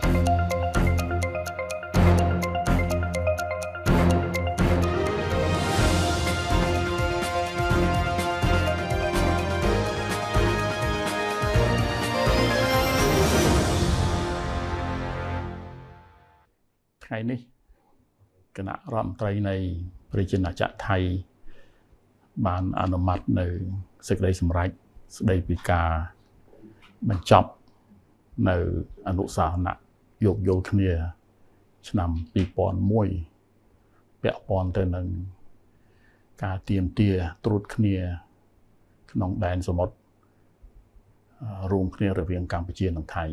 ថ្ងៃនេះគណៈរដ្ឋមន្ត្រីនៃប្រជាណាចក្រថៃបានអនុម័តនៅសេចក្តីសម្រេចស្តីពីការបញ្ចប់នៅអនុសាសនៈយោគយល់គ្នាឆ្នាំ2001ពាក់ព័ន្ធទៅនឹងការទាមទារត្រួតគ្នាក្នុងដែនសមុទ្ររួមគ្នារវាងកម្ពុជានិងថៃ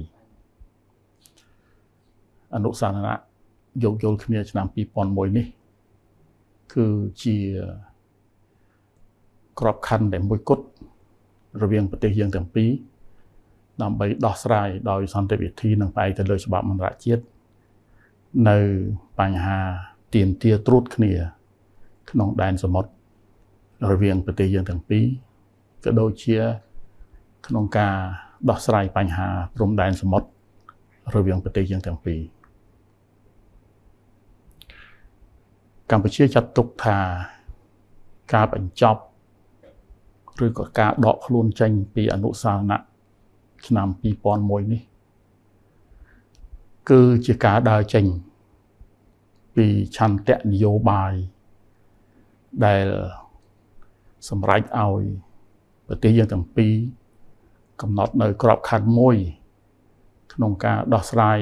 អនុសាសនៈយោគយល់គ្នាឆ្នាំ2001នេះគឺជាក្របខ័ណ្ឌតែមួយគត់រវាងប្រទេសយើងទាំងពីរដើម្បីដោះស្រាយដោយសន្តិវិធីនិងផ្អែកទៅលើច្បាប់អន្តរជាតិនៅបញ្ហាទាមទារត្រួតគ្នាក្នុងដែនសមុទ្ររវាងប្រទេសយើងទាំងពីរក៏ដូចជាក្នុងការដោះស្រាយបញ្ហាព្រំដែនសមុទ្ររវាងប្រទេសយើងទាំងពីរកម្ពុជាចាត់ទុកថាការបញ្ចប់ឬក៏ការដកខ្លួនចេញពីអនុសាសនៈឆ្នាំ2001នេះគឺជាការដើរចេញពីឆន្ទៈនយោបាយដែលសម្រេចឲ្យប្រទេសយើងទាំងពីរកំណត់នៅក្របខ័ណ្ឌមួយក្នុងការដោះស្រាយ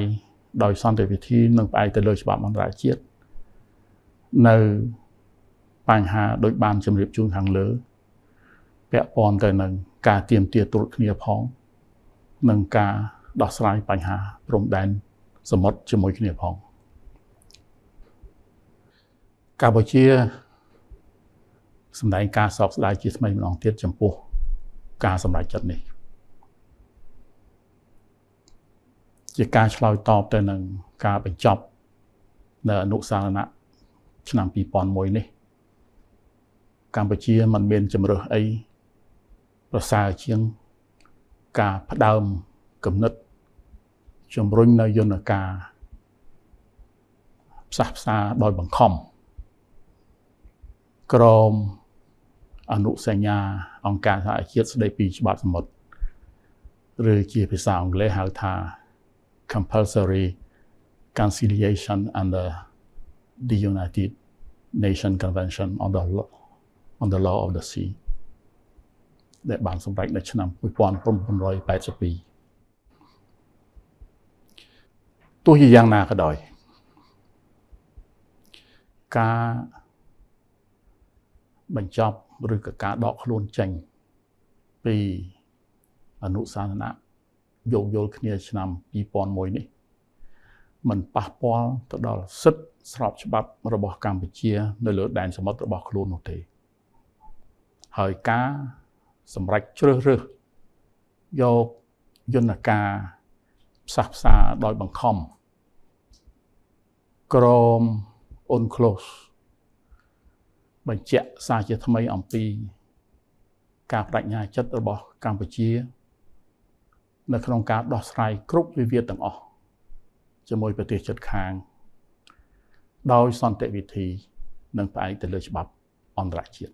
ដោយសន្តិវិធីនិងផ្អែកទៅលើច្បាប់អន្តរជាតិនៅបញ្ហាដូចបានជម្រាបជូនខាងលើពាក់ព័ន្ធទៅនឹងការទាមទារត្រួតគ្នាផងនិងការដោះស្រាយបញ្ហាព្រំដែនសមុទ្រជាមួយគ្នាផងកម្ពុជាសម្ដែងការសោកស្ដាយជាថ្មីម្ដងទៀតចំពោះការសម្រេចចិត្តនេះជាការឆ្លើយតបទៅនឹងការបញ្ចប់នៅអនុសាសនៈឆ្នាំ2001នេះកម្ពុជាមិនមានជំរើសអីប្រសើរជាងការផ្ដើមគំនិតជំរុញនៅយន្តការផ្សះផ្សាដោយបង្ខំក្រមអនុសញ្ញាអង្គការសហជាតិស្តីពីច្បាប់សមុទ្រឬជាភាសាអង់គ្លេសហៅថា Compulsory Conciliation under the United Nations Convention on the Law of the Sea ដែលបានសម្រេចនៅឆ្នាំ1982ទោះជាយ៉ាងណាក៏ដោយការបញ្ចប់ឬក៏ការដកខ្លួនចេញពីអនុសាសនៈយោគយល់គ្នាឆ្នាំ2001នេះมันប៉ះពាល់ទៅដល់សិទ្ធិស្របច្បាប់របស់កម្ពុជានៅលើដែនសមុទ្ររបស់ខ្លួននោះទេហើយការសម្រេចជ្រើសរើសយកយន្តការផ្សះផ្សាដោយបង្ខំក្រម UNCLOS បញ្ជាក់សារជាថ្មីអំពីការបដិញ្ញាចិត្តរបស់កម្ពុជានៅក្នុងការដោះស្រាយគ្រប់វិវាទទាំងអស់ជាមួយប្រទេសជិតខាងដោយសន្តិវិធីនិងផ្អែកទៅលើច្បាប់អន្តរជាតិ